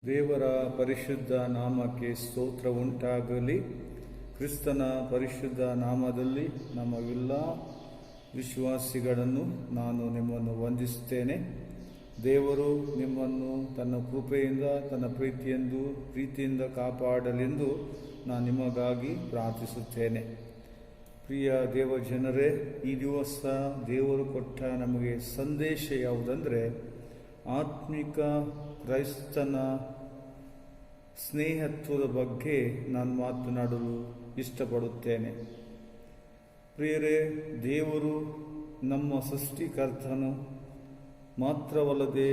ದೇವರ ಪರಿಶುದ್ಧ ನಾಮಕ್ಕೆ ಸ್ತೋತ್ರ ಉಂಟಾಗಲಿ. ಕ್ರಿಸ್ತನ ಪರಿಶುದ್ಧ ನಾಮದಲ್ಲಿ ನಮಗೆಲ್ಲ ವಿಶ್ವಾಸಿಗಳನ್ನು ನಾನು ನಿಮ್ಮನ್ನು ವಂದಿಸುತ್ತೇನೆ. ದೇವರು ನಿಮ್ಮನ್ನು ತನ್ನ ಕೃಪೆಯಿಂದ ತನ್ನ ಪ್ರೀತಿಯಿಂದ ಕಾಪಾಡಲೆಂದು ನಾನು ನಿಮಗಾಗಿ ಪ್ರಾರ್ಥಿಸುತ್ತೇನೆ. ಪ್ರಿಯ ದೇವಜನರೇ, ಈ ದಿವಸ ದೇವರು ಕೊಟ್ಟ ನಮಗೆ ಸಂದೇಶ ಯಾವುದಂದರೆ, ಆತ್ಮಿಕ ಕ್ರೈಸ್ತನ ಸ್ನೇಹತ್ವದ ಬಗ್ಗೆ ನಾನು ಮಾತನಾಡಲು ಇಷ್ಟಪಡುತ್ತೇನೆ. ಪ್ರಿಯರೇ, ದೇವರು ನಮ್ಮ ಸೃಷ್ಟಿಕರ್ತನು ಮಾತ್ರವಲ್ಲದೆ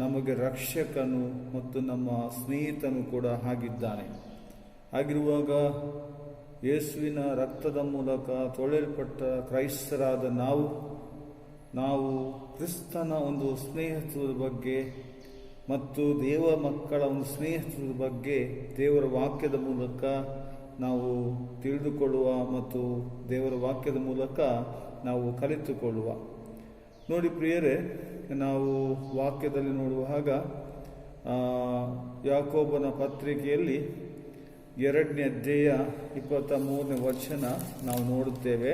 ನಮಗೆ ರಕ್ಷಕನು ಮತ್ತು ನಮ್ಮ ಸ್ನೇಹಿತನು ಕೂಡ ಆಗಿದ್ದಾನೆ. ಹಾಗಿರುವಾಗ ಯೇಸುವಿನ ರಕ್ತದ ಮೂಲಕ ತೊಳೆಯಲ್ಪಟ್ಟ ಕ್ರೈಸ್ತರಾದ ನಾವು ಕ್ರಿಸ್ತನ ಒಂದು ಸ್ನೇಹತ್ವದ ಬಗ್ಗೆ ಮತ್ತು ದೇವ ಮಕ್ಕಳ ಒಂದು ಸ್ನೇಹದ ಬಗ್ಗೆ ದೇವರ ವಾಕ್ಯದ ಮೂಲಕ ನಾವು ತಿಳಿದುಕೊಳ್ಳುವ ಮತ್ತು ದೇವರ ವಾಕ್ಯದ ಮೂಲಕ ನಾವು ಕಲಿತುಕೊಳ್ಳುವ. ನೋಡಿ ಪ್ರಿಯರೇ, ನಾವು ವಾಕ್ಯದಲ್ಲಿ ನೋಡುವಾಗ ಯಾಕೋಬನ ಪತ್ರಿಕೆಯಲ್ಲಿ 2ನೇ ಅಧ್ಯಾಯ 23ನೇ ವಚನ ನಾವು ನೋಡುತ್ತೇವೆ.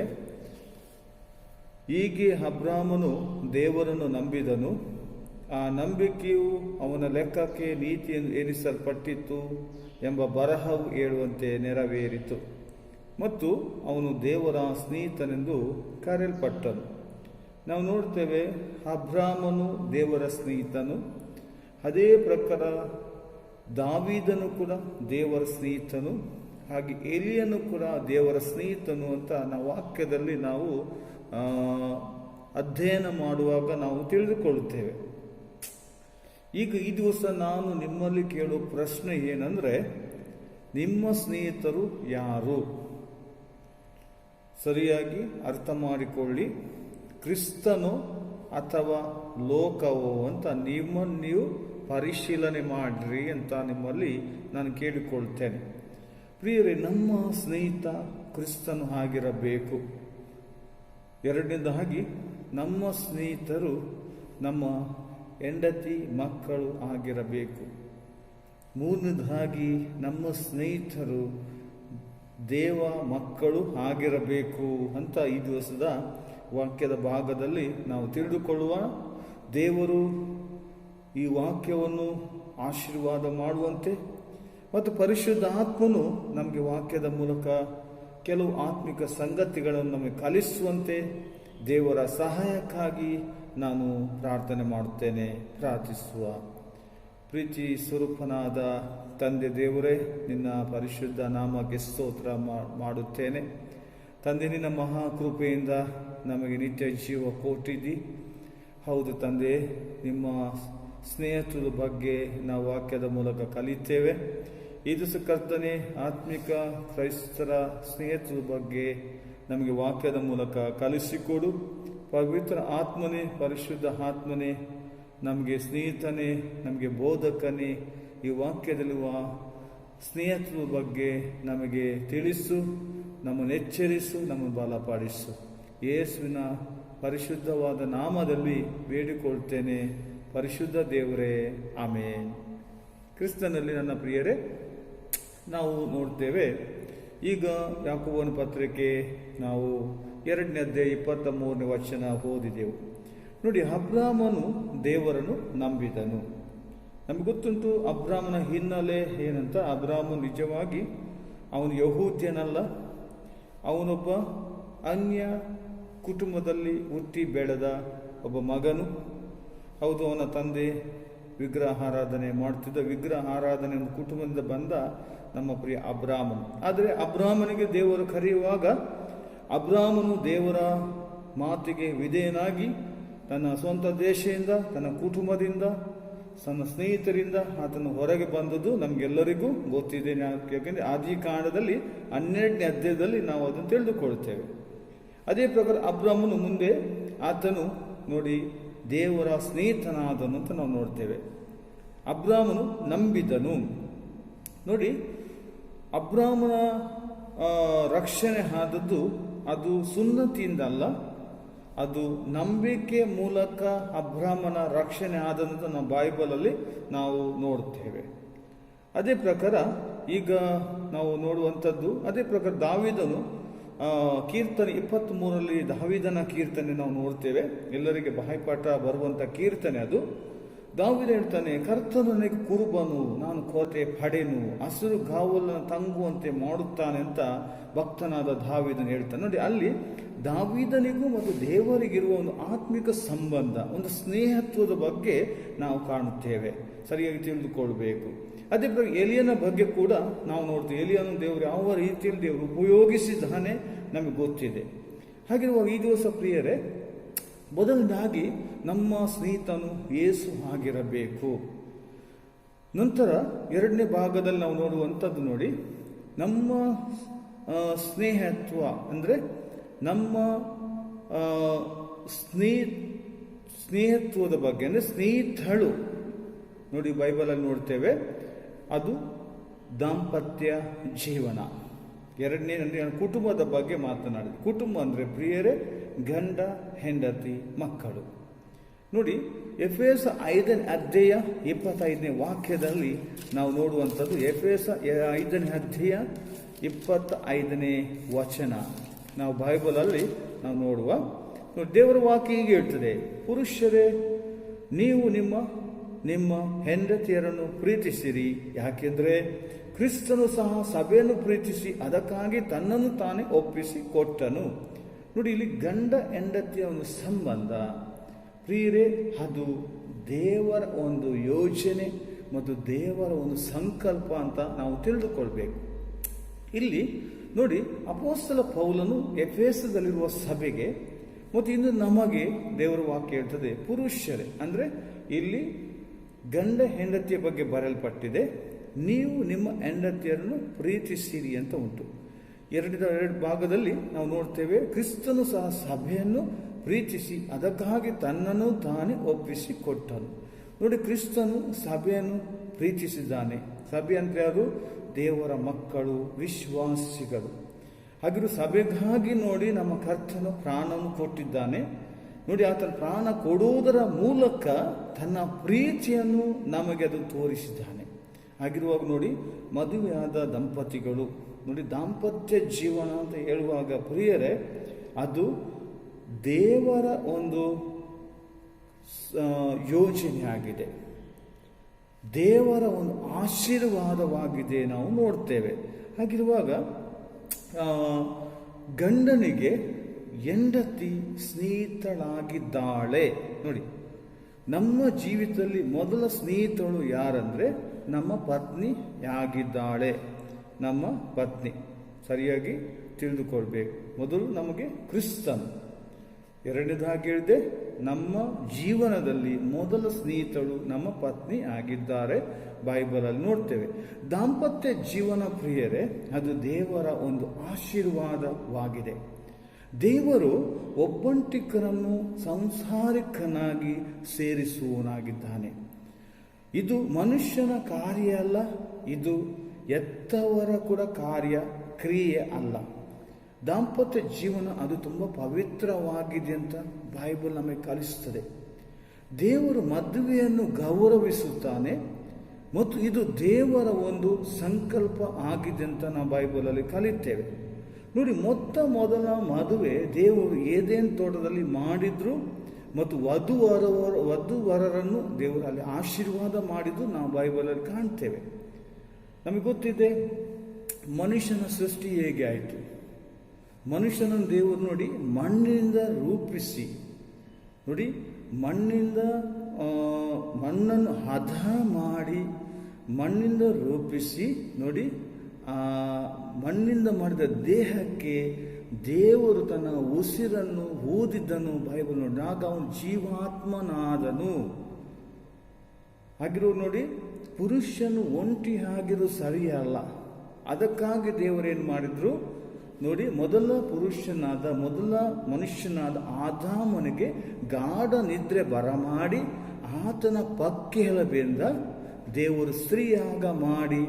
ಹೀಗೆ ಅಬ್ರಾಮನು ದೇವರನ್ನು ನಂಬಿದನು, ಆ ನಂಬಿಕೆಯು ಅವನ ಲೆಕ್ಕಕ್ಕೆ ನೀತಿಯನ್ನು ಎನಿಸಲ್ಪಟ್ಟಿತು ಎಂಬ ಬರಹವು ಹೇಳುವಂತೆ ನೆರವೇರಿತು ಮತ್ತು ಅವನು ದೇವರ ಸ್ನೇಹಿತನೆಂದು ಕರೆಯಲ್ಪಟ್ಟನು. ನಾವು ನೋಡ್ತೇವೆ, ಅಬ್ರಾಮನು ದೇವರ ಸ್ನೇಹಿತನು. ಅದೇ ಪ್ರಕಾರ ದಾವೀದನು ಕೂಡ ದೇವರ ಸ್ನೇಹಿತನು, ಹಾಗೆ ಎಲಿಯನು ಕೂಡ ದೇವರ ಸ್ನೇಹಿತನು ಅಂತ ನಾವು ವಾಕ್ಯದಲ್ಲಿ ನಾವು ಅಧ್ಯಯನ ಮಾಡುವಾಗ ನಾವು ತಿಳಿದುಕೊಳ್ಳುತ್ತೇವೆ. ಈಗ ಈ ದಿವಸ ನಾನು ನಿಮ್ಮಲ್ಲಿ ಕೇಳುವ ಪ್ರಶ್ನೆ ಏನಂದರೆ, ನಿಮ್ಮ ಸ್ನೇಹಿತರು ಯಾರು? ಸರಿಯಾಗಿ ಅರ್ಥ ಮಾಡಿಕೊಳ್ಳಿ. ಕ್ರಿಸ್ತನೋ ಅಥವಾ ಲೋಕವೋ ಅಂತ ನಿಮ್ಮನ್ನು ನೀವು ಪರಿಶೀಲನೆ ಮಾಡಿರಿ ಅಂತ ನಿಮ್ಮಲ್ಲಿ ನಾನು ಕೇಳಿಕೊಳ್ತೇನೆ. ಪ್ರಿಯರೇ, ನಮ್ಮ ಸ್ನೇಹಿತ ಕ್ರಿಸ್ತನು ಆಗಿರಬೇಕು. ಎರಡನೇದಾಗಿ, ನಮ್ಮ ಸ್ನೇಹಿತರು ನಮ್ಮ ಹೆಂಡತಿ ಮಕ್ಕಳು ಆಗಿರಬೇಕು. ಮೂರನೇದಾಗಿ, ನಮ್ಮ ಸ್ನೇಹಿತರು ದೇವ ಮಕ್ಕಳು ಆಗಿರಬೇಕು ಅಂತ ಈ ದಿವಸದ ವಾಕ್ಯದ ಭಾಗದಲ್ಲಿ ನಾವು ತಿಳಿದುಕೊಳ್ಳುವ. ದೇವರು ಈ ವಾಕ್ಯವನ್ನು ಆಶೀರ್ವಾದ ಮಾಡುವಂತೆ ಮತ್ತು ಪರಿಶುದ್ಧ ಆತ್ಮನು ನಮಗೆ ವಾಕ್ಯದ ಮೂಲಕ ಕೆಲವು ಆತ್ಮಿಕ ಸಂಗತಿಗಳನ್ನು ನಮಗೆ ಕಲಿಸುವಂತೆ ದೇವರ ಸಹಾಯಕ್ಕಾಗಿ ನಾನು ಪ್ರಾರ್ಥನೆ ಮಾಡುತ್ತೇನೆ. ಪ್ರಾರ್ಥಿಸುವ. ಪ್ರೀತಿ ಸ್ವರೂಪನಾದ ತಂದೆ ದೇವರೇ, ನಿನ್ನ ಪರಿಶುದ್ಧ ನಾಮಕ್ಕೆ ಸ್ತೋತ್ರ ಮಾಡುತ್ತೇನೆ. ತಂದೆ, ನಿನ್ನ ಮಹಾಕೃಪೆಯಿಂದ ನಮಗೆ ನಿತ್ಯ ಜೀವ ಕೊಟ್ಟಿದ್ದಿ. ಹೌದು ತಂದೆ, ನಿಮ್ಮ ಸ್ನೇಹದ ಬಗ್ಗೆ ನಾವು ವಾಕ್ಯದ ಮೂಲಕ ಕಲಿತೇವೆ. ಈ ದಿವಸ ಕರ್ತನೆ, ಆತ್ಮಿಕ ಕ್ರೈಸ್ತರ ಸ್ನೇಹದ ಬಗ್ಗೆ ನಮಗೆ ವಾಕ್ಯದ ಮೂಲಕ ಕಲಿಸಿಕೊಡು. ಪವಿತ್ರ ಆತ್ಮನೇ, ಪರಿಶುದ್ಧ ಆತ್ಮನೇ, ನಮಗೆ ಸ್ನೇಹಿತನೇ, ನಮಗೆ ಬೋಧಕನೇ, ಈ ವಾಕ್ಯದಲ್ಲಿರುವ ಸ್ನೇಹದ ಬಗ್ಗೆ ನಮಗೆ ತಿಳಿಸು, ನಮ್ಮನ್ನು ಎಚ್ಚರಿಸು, ನಮ್ಮನ್ನು ಬಲಪಡಿಸು. ಯೇಸುವಿನ ಪರಿಶುದ್ಧವಾದ ನಾಮದಲ್ಲಿ ಬೇಡಿಕೊಳ್ತೇನೆ, ಪರಿಶುದ್ಧ ದೇವರೇ, ಆಮೇನ್. ಕ್ರಿಸ್ತನಲ್ಲಿ ನನ್ನ ಪ್ರಿಯರೇ, ನಾವು ನೋಡ್ತೇವೆ. ಈಗ ಯಾಕೋಬನ ಪತ್ರಿಕೆ ನಾವು 2ನೇ ಅಧ್ಯಾಯ 23ನೇ ವಚನ ಓದಿದೆವು. ನೋಡಿ, ಅಬ್ರಾಮನು ದೇವರನ್ನು ನಂಬಿದನು. ನಮಗೆ ಗೊತ್ತುಂಟು ಅಬ್ರಾಮನ ಹಿನ್ನೆಲೆ ಏನಂತ. ಅಬ್ರಾಮನು ನಿಜವಾಗಿ ಅವನು ಯಹೂದ್ಯನಲ್ಲ, ಅವನೊಬ್ಬ ಅನ್ಯ ಕುಟುಂಬದಲ್ಲಿ ಹುಟ್ಟಿ ಬೆಳೆದ ಒಬ್ಬ ಮಗನು. ಹೌದು, ಅವನ ತಂದೆ ವಿಗ್ರಹ ಆರಾಧನೆ ಮಾಡ್ತಿದ್ದ. ವಿಗ್ರಹ ಆರಾಧನೆ ಒಂದು ಕುಟುಂಬದಿಂದ ಬಂದ ನಮ್ಮ ಪ್ರಿಯ ಅಬ್ರಾಮನು. ಆದರೆ ಅಬ್ರಾಮನಿಗೆ ದೇವರು ಕರೆಯುವಾಗ ಅಬ್ರಾಮನು ದೇವರ ಮಾತಿಗೆ ವಿಧೇಯನಾಗಿ ತನ್ನ ಸ್ವಂತ ದೇಶದಿಂದ, ತನ್ನ ಕುಟುಂಬದಿಂದ, ತನ್ನ ಸ್ನೇಹಿತರಿಂದ ಆತನು ಹೊರಗೆ ಬಂದದ್ದು ನಮಗೆಲ್ಲರಿಗೂ ಗೊತ್ತಿದೆ. ಯಾಕೆಂದರೆ ಆದಿಕಾಂಡದಲ್ಲಿ 12ನೇ ಅಧ್ಯಾಯದಲ್ಲಿ ನಾವು ಅದನ್ನು ತಿಳಿದುಕೊಳ್ಳುತ್ತೇವೆ. ಅದೇ ಪ್ರಕಾರ ಅಬ್ರಾಮನು ಮುಂದೆ ಆತನು ನೋಡಿ ದೇವರ ಸ್ನೇಹಿತನಾದನು ಅಂತ ನಾವು ನೋಡ್ತೇವೆ. ಅಬ್ರಾಮನು ನಂಬಿದನು. ನೋಡಿ, ಅಬ್ರಾಮನ ರಕ್ಷಣೆ ಆದದ್ದು ಅದು ಸುನ್ನತಿಯಿಂದ ಅಲ್ಲ, ಅದು ನಂಬಿಕೆ ಮೂಲಕ ಅಬ್ರಾಮನ ರಕ್ಷಣೆ ಆದಂತ ನಾವು ಬೈಬಲಲ್ಲಿ ನಾವು ನೋಡುತ್ತೇವೆ. ಅದೇ ಪ್ರಕಾರ ಈಗ ನಾವು ನೋಡುವಂಥದ್ದು, ಅದೇ ಪ್ರಕಾರ ದಾವೀದನು ಕೀರ್ತನೆ 23ರಲ್ಲಿ ದಾವೀದನ ಕೀರ್ತನೆ ನಾವು ನೋಡ್ತೇವೆ. ಎಲ್ಲರಿಗೆ ಬಾಯಿಪಾಠ ಬರುವಂಥ ಕೀರ್ತನೆ ಅದು. ದಾವೀದ ಹೇಳ್ತಾನೆ, ಕರ್ತನು ನನಗೆ ಕುರುಬನು, ನಾನು ಕೊರತೆ ಪಡೆನು, ಹಸಿರು ಗಾವಲನ್ನು ತಂಗುವಂತೆ ಮಾಡುತ್ತಾನೆ ಅಂತ ಭಕ್ತನಾದ ದಾವೀದನು ಹೇಳ್ತಾನೆ. ನೋಡಿ, ಅಲ್ಲಿ ದಾವೀದನಿಗೂ ಮತ್ತು ದೇವರಿಗಿರುವ ಒಂದು ಆತ್ಮಿಕ ಸಂಬಂಧ, ಒಂದು ಸ್ನೇಹತ್ವದ ಬಗ್ಗೆ ನಾವು ಕಾಣುತ್ತೇವೆ. ಸರಿಯಾಗಿ ತಿಳಿದುಕೊಳ್ಬೇಕು. ಅದೇ ಪ್ರಕಾರ ಎಲಿಯನ ಬಗ್ಗೆ ಕೂಡ ನಾವು ನೋಡ್ತೀವಿ. ಎಲಿಯನು ದೇವರು ಯಾವ ರೀತಿಯಲ್ಲಿ ದೇವರು ಉಪಯೋಗಿಸಿದ್ದಾನೆ ನಮಗೆ ಗೊತ್ತಿದೆ. ಹಾಗಿರುವಾಗ ಈ ದಿವಸ ಪ್ರಿಯರೇ, ಮೊದಲನೇದಾಗಿ ನಮ್ಮ ಸ್ನೇಹಿತನು ಯೇಸು ಆಗಿರಬೇಕು. ನಂತರ ಎರಡನೇ ಭಾಗದಲ್ಲಿ ನಾವು ನೋಡುವಂಥದ್ದು ನೋಡಿ, ನಮ್ಮ ಸ್ನೇಹತ್ವ ಅಂದರೆ ನಮ್ಮ ಸ್ನೇಹತ್ವದ ಬಗ್ಗೆ, ಅಂದರೆ ಸ್ನೇಹಿತಳು ನೋಡಿ, ಬೈಬಲಲ್ಲಿ ನೋಡ್ತೇವೆ, ಅದು ದಾಂಪತ್ಯ ಜೀವನ. ಎರಡನೇ ಅಂದರೆ ಕುಟುಂಬದ ಬಗ್ಗೆ ಮಾತನಾಡಿದೆ. ಕುಟುಂಬ ಅಂದರೆ ಪ್ರಿಯರೇ ಗಂಡ, ಹೆಂಡತಿ, ಮಕ್ಕಳು. ನೋಡಿ, ಎಫೆಸ 5ನೇ ಅಧ್ಯಾಯ 25ನೇ ವಾಕ್ಯದಲ್ಲಿ ನಾವು ನೋಡುವಂಥದ್ದು. ಎಫೆಸ 5ನೇ ಅಧ್ಯಾಯ 25ನೇ ವಚನ ನಾವು ಬೈಬಲಲ್ಲಿ ನಾವು ನೋಡುವ. ನೋಡಿ, ದೇವರ ವಾಕ್ಯ ಹೀಗೆ ಹೇಳ್ತದೆ, ಪುರುಷರೇ ನೀವು ನಿಮ್ಮ ನಿಮ್ಮ ಹೆಂಡತಿಯರನ್ನು ಪ್ರೀತಿಸಿರಿ, ಯಾಕೆಂದರೆ ಕ್ರಿಸ್ತನು ಸಹ ಸಭೆಯನ್ನು ಪ್ರೀತಿಸಿ ಅದಕ್ಕಾಗಿ ತನ್ನನ್ನು ತಾನೇ ಒಪ್ಪಿಸಿ ಕೊಟ್ಟನು. ನೋಡಿ, ಇಲ್ಲಿ ಗಂಡ ಹೆಂಡತಿಯ ಒಂದು ಸಂಬಂಧ ಪ್ರಿಯರೇ, ಅದು ದೇವರ ಒಂದು ಯೋಜನೆ ಮತ್ತು ದೇವರ ಒಂದು ಸಂಕಲ್ಪ ಅಂತ ನಾವು ತಿಳಿದುಕೊಳ್ಬೇಕು. ಇಲ್ಲಿ ನೋಡಿ, ಅಪೊಸ್ತಲ ಪೌಲನು ಎಫೆಸದಲ್ಲಿರುವ ಸಭೆಗೆ ಮತ್ತು ಇನ್ನು ನಮಗೆ ದೇವರ ವಾಕ್ಯ ಹೇಳ್ತದೆ, ಪುರುಷರೇ ಅಂದರೆ ಇಲ್ಲಿ ಗಂಡ ಹೆಂಡತಿಯ ಬಗ್ಗೆ ಬರೆಯಲ್ಪಟ್ಟಿದೆ. ನೀವು ನಿಮ್ಮ ಹೆಂಡತಿಯರನ್ನು ಪ್ರೀತಿಸಿರಿ ಅಂತ ಉಂಟು. ಎರಡು ಭಾಗದಲ್ಲಿ ನಾವು ನೋಡ್ತೇವೆ, ಕ್ರಿಸ್ತನು ಸಹ ಸಭೆಯನ್ನು ಪ್ರೀತಿಸಿ ಅದಕ್ಕಾಗಿ ತನ್ನನ್ನು ತಾನೇ ಒಪ್ಪಿಸಿ ಕೊಟ್ಟನು. ನೋಡಿ, ಕ್ರಿಸ್ತನು ಸಭೆಯನ್ನು ಪ್ರೀತಿಸಿದ್ದಾನೆ. ಸಭೆ ಅಂದರೆ ಅದು ದೇವರ ಮಕ್ಕಳು, ವಿಶ್ವಾಸಿಗಳು. ಹಾಗಿರು ಸಭೆಗಾಗಿ ನೋಡಿ ನಮ್ಮ ಕರ್ತನು ಪ್ರಾಣವನ್ನು ಕೊಟ್ಟಿದ್ದಾನೆ. ನೋಡಿ, ಆತನ ಪ್ರಾಣ ಕೊಡುವುದರ ಮೂಲಕ ತನ್ನ ಪ್ರೀತಿಯನ್ನು ನಮಗೆ ಅದು ತೋರಿಸಿದ್ದಾನೆ. ಆಗಿರುವಾಗ ನೋಡಿ, ಮದುವೆಯಾದ ದಂಪತಿಗಳು ನೋಡಿ, ದಾಂಪತ್ಯ ಜೀವನ ಅಂತ ಹೇಳುವಾಗ ಪ್ರಿಯರೇ, ಅದು ದೇವರ ಒಂದು ಯೋಜನೆ ಆಗಿದೆ, ದೇವರ ಒಂದು ಆಶೀರ್ವಾದವಾಗಿದೆ ನಾವು ನೋಡ್ತೇವೆ. ಹಾಗಿರುವಾಗ ಗಂಡನಿಗೆ ಹೆಂಡತಿ ಸ್ನೇಹಿತಳಾಗಿದ್ದಾಳೆ. ನೋಡಿ, ನಮ್ಮ ಜೀವಿತದಲ್ಲಿ ಮೊದಲ ಸ್ನೇಹಿತಳು ಯಾರಂದ್ರೆ ನಮ್ಮ ಪತ್ನಿ ಆಗಿದ್ದಾಳೆ. ನಮ್ಮ ಪತ್ನಿ ಸರಿಯಾಗಿ ತಿಳಿದುಕೊಳ್ಬೇಕು. ಮೊದಲು ನಮಗೆ ಕ್ರಿಸ್ತನು, ಎರಡನೇದಾಗಿ ಹೇಳಿದೆ ನಮ್ಮ ಜೀವನದಲ್ಲಿ ಮೊದಲ ಸ್ನೇಹಿತಳು ನಮ್ಮ ಪತ್ನಿ ಆಗಿದ್ದಾರೆ. ಬೈಬಲಲ್ಲಿ ನೋಡ್ತೇವೆ. ದಾಂಪತ್ಯ ಜೀವನ ಪ್ರಿಯರೇ, ಅದು ದೇವರ ಒಂದು ಆಶೀರ್ವಾದವಾಗಿದೆ. ದೇವರು ಒಬ್ಬಂಟಿಕರನ್ನು ಸಂಸಾರಿಕನಾಗಿ ಸೇರಿಸುವನಾಗಿದ್ದಾನೆ. ಇದು ಮನುಷ್ಯನ ಕಾರ್ಯ ಅಲ್ಲ, ಇದು ಎತ್ತವರ ಕೂಡ ಕ್ರಿಯೆ ಅಲ್ಲ. ದಾಂಪತ್ಯ ಜೀವನ ಅದು ತುಂಬ ಪವಿತ್ರವಾಗಿದೆ ಅಂತ ಬೈಬಲ್ ನಮಗೆ ಕಲಿಸುತ್ತದೆ. ದೇವರು ಮದುವೆಯನ್ನು ಗೌರವಿಸುತ್ತಾನೆ ಮತ್ತು ಇದು ದೇವರ ಒಂದು ಸಂಕಲ್ಪ ಆಗಿದೆ ಅಂತ ನಾವು ಬೈಬಲಲ್ಲಿ ಕಲಿತೇವೆ. ನೋಡಿ, ಮೊದಲ ಮದುವೆ ದೇವರು ಏದೇನ್ ತೋಟದಲ್ಲಿ ಮಾಡಿದ್ರು ಮತ್ತು ವಧುವರರನ್ನು ದೇವರು ಅಲ್ಲಿ ಆಶೀರ್ವಾದ ಮಾಡಿದ್ದು ನಾವು ಬೈಬಲಲ್ಲಿ ಕಾಣ್ತೇವೆ. ನಮಗೆ ಗೊತ್ತಿದೆ ಮನುಷ್ಯನ ಸೃಷ್ಟಿ ಹೇಗೆ ಆಯಿತು. ಮನುಷ್ಯನನ್ನು ದೇವರು ನೋಡಿ ಮಣ್ಣಿನಿಂದ ರೂಪಿಸಿ, ನೋಡಿ ಮಣ್ಣನ್ನು ಹದ ಮಾಡಿ ಮಣ್ಣಿಂದ ರೂಪಿಸಿ, ನೋಡಿ ಮಣ್ಣಿಂದ ಮಾಡಿದ ದೇಹಕ್ಕೆ ದೇವರು ತನ್ನ ಉಸಿರನ್ನು ಊದಿದ್ದನು. ಬೈಬಲ್ ನೋಡಿ, ಆಗ ಅವನು ಜೀವಾತ್ಮನಾದನು. ಆಗಿರೋ ನೋಡಿ, ಪುರುಷನು ಒಂಟಿ ಆಗಿರೋ ಸರಿಯಲ್ಲ. ಅದಕ್ಕಾಗಿ ದೇವರೇನು ಮಾಡಿದ್ರು ನೋಡಿ, ಮೊದಲ ಮನುಷ್ಯನಾದ ಆದಾಮನಿಗೆ ಗಾಢ ನಿದ್ರೆ ಬರಮಾಡಿ ಆತನ ಪಕ್ಕೆಲುಬಿಂದ ದೇವರು ಸ್ತ್ರೀಯಾಗ ಮಾಡಿ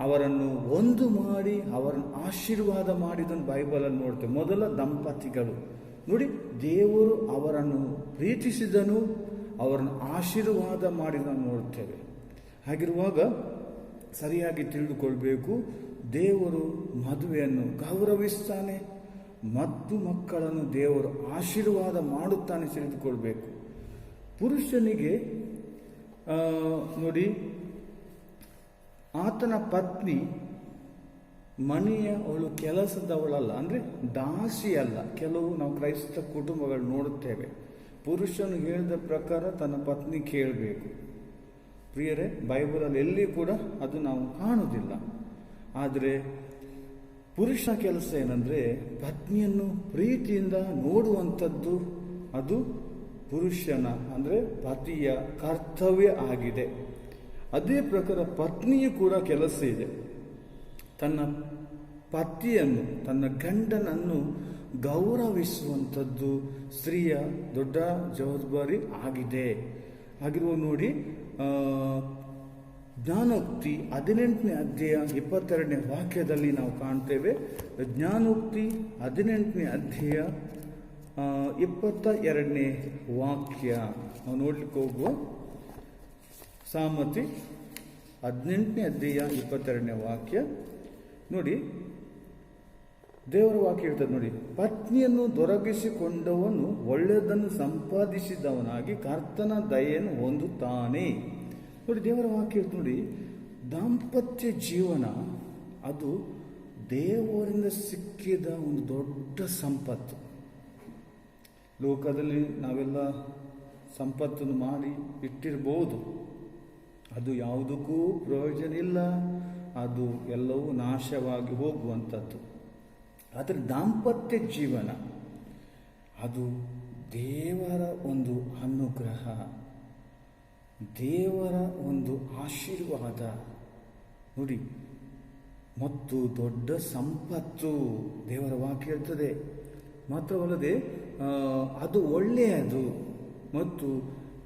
ಅವರನ್ನು ಒಂದು ಮಾಡಿ ಅವರನ್ನು ಆಶೀರ್ವಾದ ಮಾಡಿದನ್ನು ಬೈಬಲಲ್ಲಿ ನೋಡ್ತೇವೆ. ಮೊದಲ ದಂಪತಿಗಳು ನೋಡಿ, ದೇವರು ಅವರನ್ನು ಪ್ರೀತಿಸಿದನು, ಅವರನ್ನು ಆಶೀರ್ವಾದ ಮಾಡಿದನ್ನು ನೋಡ್ತೇವೆ. ಹಾಗಿರುವಾಗ ಸರಿಯಾಗಿ ತಿಳಿದುಕೊಳ್ಬೇಕು. ದೇವರು ಮದುವೆಯನ್ನು ಗೌರವಿಸ್ತಾನೆ ಮತ್ತು ಮಕ್ಕಳನ್ನು ದೇವರು ಆಶೀರ್ವಾದ ಮಾಡುತ್ತಾನೆ ತಿಳಿದುಕೊಳ್ಬೇಕು. ಪುರುಷನಿಗೆ ನೋಡಿ, ಆತನ ಪತ್ನಿ ಮನೆಯ ಅವಳು ಕೆಲಸದವಳಲ್ಲ, ಅಂದರೆ ದಾಸಿ ಅಲ್ಲ. ಕೆಲವು ನಾವು ಕ್ರೈಸ್ತ ಕುಟುಂಬಗಳು ನೋಡುತ್ತೇವೆ, ಪುರುಷನು ಹೇಳಿದ ಪ್ರಕಾರ ತನ್ನ ಪತ್ನಿ ಕೇಳಬೇಕು. ಪ್ರಿಯರೇ, ಬೈಬಲಲ್ಲಿ ಎಲ್ಲಿ ಕೂಡ ಅದು ನಾವು ಕಾಣುವುದಿಲ್ಲ. ಆದರೆ ಪುರುಷ ಕೆಲಸ ಏನಂದರೆ ಪತ್ನಿಯನ್ನು ಪ್ರೀತಿಯಿಂದ ನೋಡುವಂಥದ್ದು. ಅದು ಪುರುಷನ ಅಂದರೆ ಪತಿಯ ಕರ್ತವ್ಯ ಆಗಿದೆ. ಅದೇ ಪ್ರಕಾರ ಪತ್ನಿಯು ಕೂಡ ಕೆಲಸ ಇದೆ. ತನ್ನ ಪತಿಯನ್ನು, ತನ್ನ ಗಂಡನನ್ನು ಗೌರವಿಸುವಂಥದ್ದು ಸ್ತ್ರೀಯ ದೊಡ್ಡ ಜವಾಬ್ದಾರಿ ಆಗಿದೆ. ಆಗಿರುವ ನೋಡಿ, ಜ್ಞಾನೋಕ್ತಿ 18ನೇ ಅಧ್ಯಾಯ 22ನೇ ವಾಕ್ಯದಲ್ಲಿ ನಾವು ಕಾಣ್ತೇವೆ. ಜ್ಞಾನೋಕ್ತಿ 18ನೇ ಅಧ್ಯಾಯ 22ನೇ ವಾಕ್ಯ ನಾವು ನೋಡ್ಲಿಕ್ಕೆ ಹೋಗುವ. ಸಾಮತಿ 18ನೇ ಅಧ್ಯಾಯ 22ನೇ ವಾಕ್ಯ ನೋಡಿ, ದೇವರ ವಾಕ್ಯ ಇರ್ತದೆ ನೋಡಿ. ಪತ್ನಿಯನ್ನು ದೊರಕಿಸಿಕೊಂಡವನು ಒಳ್ಳೆಯದನ್ನು ಸಂಪಾದಿಸಿದವನಾಗಿ ಕರ್ತನ ದಯೆಯನ್ನು ಹೊಂದುತ್ತಾನೆ. ನೋಡಿ, ದೇವರ ವಾಕ್ಯ ಇರ್ತದೆ ನೋಡಿ. ದಾಂಪತ್ಯ ಜೀವನ ಅದು ದೇವರಿಂದ ಸಿಕ್ಕಿದ ಒಂದು ದೊಡ್ಡ ಸಂಪತ್ತು. ಲೋಕದಲ್ಲಿ ನಾವೆಲ್ಲ ಸಂಪತ್ತನ್ನು ಮಾಡಿ ಇಟ್ಟಿರ್ಬೋದು, ಅದು ಯಾವುದಕ್ಕೂ ಪ್ರಯೋಜನ ಇಲ್ಲ, ಅದು ಎಲ್ಲವೂ ನಾಶವಾಗಿ ಹೋಗುವಂಥದ್ದು. ಆದರೆ ದಾಂಪತ್ಯ ಜೀವನ ಅದು ದೇವರ ಒಂದು ಅನುಗ್ರಹ, ದೇವರ ಒಂದು ಆಶೀರ್ವಾದ ನೋಡಿ, ಮತ್ತು ದೊಡ್ಡ ಸಂಪತ್ತು. ದೇವರ ವಾಕ್ಯ ಇರ್ತದೆ. ಮಾತ್ರವಲ್ಲದೆ ಅದು ಒಳ್ಳೆಯದು ಮತ್ತು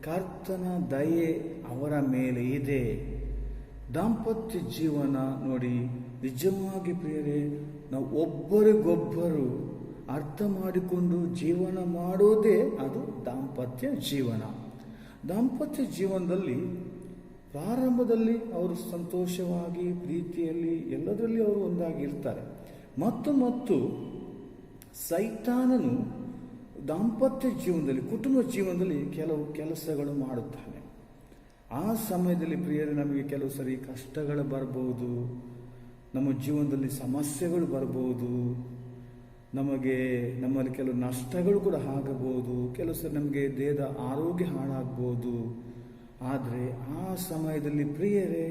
ಕರ್ತನ ದಯೆ ಅವರ ಮೇಲೆ ಇದೆ. ದಾಂಪತ್ಯ ಜೀವನ ನೋಡಿ, ನಿಜವಾಗಿ ಪ್ರಿಯರೇ, ನಾವು ಒಬ್ಬರಿಗೊಬ್ಬರು ಅರ್ಥ ಮಾಡಿಕೊಂಡು ಜೀವನ ಮಾಡೋದೇ ಅದು ದಾಂಪತ್ಯ ಜೀವನ. ದಾಂಪತ್ಯ ಜೀವನದಲ್ಲಿ ಪ್ರಾರಂಭದಲ್ಲಿ ಅವರು ಸಂತೋಷವಾಗಿ, ಪ್ರೀತಿಯಲ್ಲಿ, ಎಲ್ಲದರಲ್ಲಿ ಅವರು ಒಂದಾಗಿರ್ತಾರೆ. ಮತ್ತು ಸೈತಾನನು ದಾಂಪತ್ಯ ಜೀವನದಲ್ಲಿ, ಕುಟುಂಬ ಜೀವನದಲ್ಲಿ ಕೆಲವು ಕೆಲಸಗಳು ಮಾಡುತ್ತಾನೆ. ಆ ಸಮಯದಲ್ಲಿ ಪ್ರಿಯರೇ, ನಮಗೆ ಕೆಲವು ಸರಿ ಕಷ್ಟಗಳು ಬರ್ಬೋದು, ನಮ್ಮ ಜೀವನದಲ್ಲಿ ಸಮಸ್ಯೆಗಳು ಬರ್ಬೋದು, ನಮ್ಮಲ್ಲಿ ಕೆಲವು ನಷ್ಟಗಳು ಕೂಡ ಆಗಬಹುದು, ಕೆಲವು ಸರಿ ನಮಗೆ ದೇಹದ ಆರೋಗ್ಯ ಹಾಳಾಗ್ಬೋದು. ಆದರೆ ಆ ಸಮಯದಲ್ಲಿ ಪ್ರಿಯರೇ,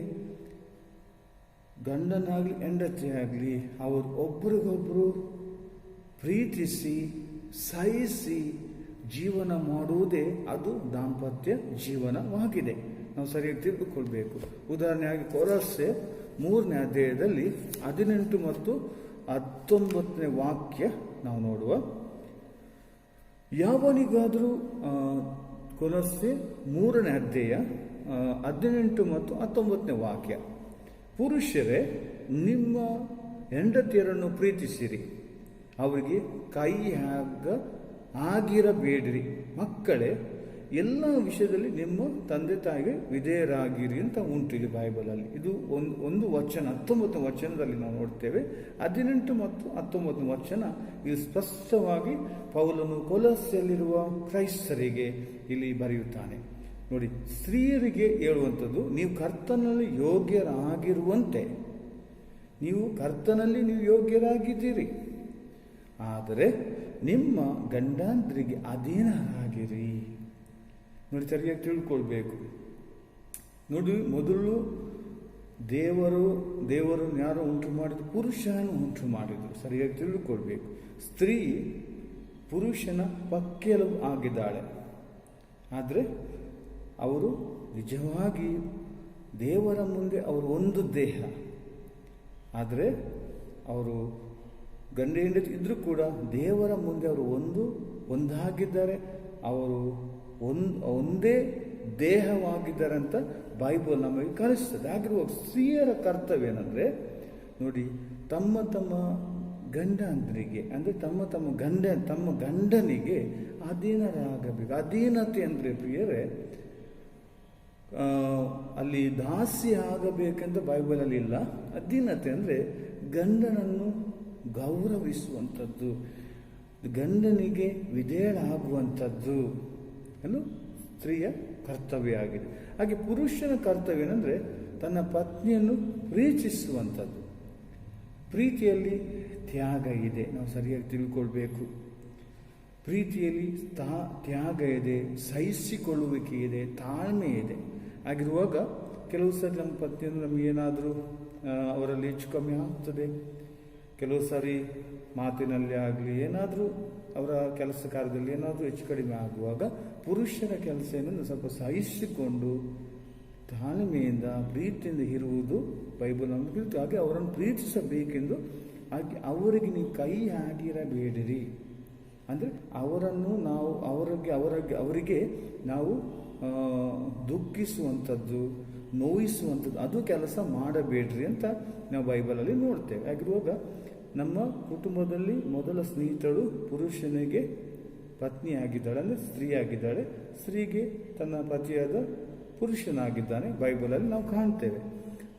ಗಂಡನಾಗಲಿ ಹೆಂಡತಿಯಾಗಲಿ ಅವರು ಒಬ್ಬರಿಗೊಬ್ಬರು ಪ್ರೀತಿಸಿ ಸಹಿಸಿ ಜೀವನ ಮಾಡುವುದೇ ಅದು ದಾಂಪತ್ಯ ಜೀವನವಾಗಿದೆ. ನಾವು ಸರಿಯಾಗಿ ತಿಳಿದುಕೊಳ್ಬೇಕು. ಉದಾಹರಣೆಯಾಗಿ ಕೊಲೊಸ್ಸೆ 3ನೇ ಅಧ್ಯಾಯದಲ್ಲಿ 18 ಮತ್ತು 19ನೇ ವಾಕ್ಯ ನಾವು ನೋಡುವ. ಯಾವನಿಗಾದರೂ ಕೊಲೊಸ್ಸೆ 3ನೇ ಅಧ್ಯಾಯ 18 ಮತ್ತು 19ನೇ ವಾಕ್ಯ, ಪುರುಷರೇ ನಿಮ್ಮ ಹೆಂಡತಿಯರನ್ನು ಪ್ರೀತಿಸಿರಿ, ಅವರಿಗೆ ಕೈ ಆಗಿರಬೇಡಿರಿ. ಮಕ್ಕಳೇ, ಎಲ್ಲ ವಿಷಯದಲ್ಲಿ ನಿಮ್ಮ ತಂದೆ ತಾಯಿಗೆ ವಿಧೇಯರಾಗಿರಿ ಅಂತ ಉಂಟು ಇದು ಬೈಬಲಲ್ಲಿ. ಇದು ಒಂದು ವಚನ 19ನೇ ವಚನದಲ್ಲಿ ನಾವು ನೋಡ್ತೇವೆ. 18 ಮತ್ತು 19ನೇ ವಚನ ಇದು ಸ್ಪಷ್ಟವಾಗಿ ಪೌಲನು ಕೊಲೊಸ್ಸೆಯಲ್ಲಿರುವ ಕ್ರೈಸ್ತರಿಗೆ ಇಲ್ಲಿ ಬರೆಯುತ್ತಾನೆ. ನೋಡಿ, ಸ್ತ್ರೀಯರಿಗೆ ಹೇಳುವಂಥದ್ದು, ನೀವು ಕರ್ತನಲ್ಲಿ ಯೋಗ್ಯರಾಗಿರುವಂತೆ, ನೀವು ಕರ್ತನಲ್ಲಿ ನೀವು ಯೋಗ್ಯರಾಗಿದ್ದೀರಿ, ಆದರೆ ನಿಮ್ಮ ಗಂಡಂದ್ರಿಗೆ ಅಧೀನರಾಗಿರಿ. ನೋಡಿ, ಸರಿಯಾಗಿ ತಿಳ್ಕೊಳ್ಬೇಕು. ನೋಡಿ, ಮೊದಲು ದೇವರು ಯಾರು ಉಂಟು ಮಾಡಿದ್ರು? ಪುರುಷನನ್ನು ಉಂಟು ಮಾಡಿದ್ರು. ಸರಿಯಾಗಿ ತಿಳ್ಕೊಳ್ಬೇಕು. ಸ್ತ್ರೀ ಪುರುಷನ ಪಕ್ಕೆಲುಬು ಆಗಿದ್ದಾಳೆ. ಆದರೆ ಅವರು ನಿಜವಾಗಿ ದೇವರ ಮುಂದೆ ಅವರು ಒಂದು ದೇಹ. ಆದರೆ ಅವರು ಗಂಡ ಹೆಂಡತಿ ಇದ್ರೂ ಕೂಡ ದೇವರ ಮುಂದೆ ಅವರು ಒಂದಾಗಿದ್ದಾರೆ. ಅವರು ಒಂದೇ ದೇಹವಾಗಿದ್ದಾರೆ ಅಂತ ಬೈಬಲ್ ನಮಗೆ ಕಲಿಸ್ತದೆ. ಆಗಿರುವ ಸ್ತ್ರೀಯರ ಕರ್ತವ್ಯ ಏನಂದರೆ ನೋಡಿ, ತಮ್ಮ ಗಂಡಂದ್ರಿಗೆ ಅಂದರೆ ತಮ್ಮ ಗಂಡನಿಗೆ ಅಧೀನರಾಗಬೇಕು. ಅಧೀನತೆ ಅಂದರೆ ಪ್ರಿಯರೇ, ಅಲ್ಲಿ ದಾಸಿ ಆಗಬೇಕೆಂತ ಬೈಬಲಲ್ಲಿ ಇಲ್ಲ. ಅಧೀನತೆ ಅಂದರೆ ಗಂಡನನ್ನು ಗೌರವಿಸುವಂಥದ್ದು, ಗಂಡನಿಗೆ ವಿಧೇಯಳಾಗುವಂಥದ್ದು ಅನ್ನು ಸ್ತ್ರೀಯ ಕರ್ತವ್ಯ ಆಗಿದೆ. ಹಾಗೆ ಪುರುಷನ ಕರ್ತವ್ಯ ಏನಂದರೆ ತನ್ನ ಪತ್ನಿಯನ್ನು ಪ್ರೀತಿಸುವಂಥದ್ದು. ಪ್ರೀತಿಯಲ್ಲಿ ತ್ಯಾಗ ಇದೆ, ನಾವು ಸರಿಯಾಗಿ ತಿಳ್ಕೊಳ್ಬೇಕು. ಪ್ರೀತಿಯಲ್ಲಿ ತ್ಯಾಗ ಇದೆ, ಸಹಿಸಿಕೊಳ್ಳುವಿಕೆ ಇದೆ, ತಾಳ್ಮೆ ಇದೆ. ಆಗಿರುವಾಗ ಕೆಲವು ಸಾರಿ ನಮ್ಮ ಪತ್ನಿಯನ್ನು ನಮಗೇನಾದರೂ ಅವರಲ್ಲಿ ಹೆಚ್ಚು ಕಮ್ಮಿ ಆಗ್ತದೆ. ಕೆಲವು ಸಾರಿ ಮಾತಿನಲ್ಲಿ ಆಗಲಿ ಏನಾದರೂ ಅವರ ಕೆಲಸ ಕಾರ್ಯದಲ್ಲಿ ಏನಾದರೂ ಹೆಚ್ಚು ಕಡಿಮೆ ಆಗುವಾಗ ಪುರುಷರ ಕೆಲಸ ಏನನ್ನು ಸ್ವಲ್ಪ ಸಹಿಸಿಕೊಂಡು ತಾಳ್ಮೆಯಿಂದ ಪ್ರೀತಿಯಿಂದ ಇರುವುದು ಬೈಬಲ್ ನಮಗೆ ತಿಳಿತು. ಹಾಗೆ ಅವರನ್ನು ಪ್ರೀತಿಸಬೇಕೆಂದು ಹಾಗೆ ಅವರಿಗೆ ನೀವು ಕೈ ಹಾಕಿರಬೇಡಿರಿ. ಅಂದರೆ ಅವರನ್ನು ನಾವು ಅವರಿಗೆ ನಾವು ದುಃಖಿಸುವಂಥದ್ದು, ನೋಯಿಸುವಂಥದ್ದು ಅದು ಕೆಲಸ ಮಾಡಬೇಡ್ರಿ ಅಂತ ನಾವು ಬೈಬಲಲ್ಲಿ ನೋಡ್ತೇವೆ. ಆಗಿರುವಾಗ ನಮ್ಮ ಕುಟುಂಬದಲ್ಲಿ ಮೊದಲ ಸ್ನೇಹಿತಳು ಪುರುಷನಿಗೆ ಪತ್ನಿ ಆಗಿದ್ದಾಳೆ, ಅಂದರೆ ಸ್ತ್ರೀ ಆಗಿದ್ದಾಳೆ. ಸ್ತ್ರೀಗೆ ತನ್ನ ಪತಿಯಾದ ಪುರುಷನಾಗಿದ್ದಾನೆ, ಬೈಬಲಲ್ಲಿ ನಾವು ಕಾಣ್ತೇವೆ.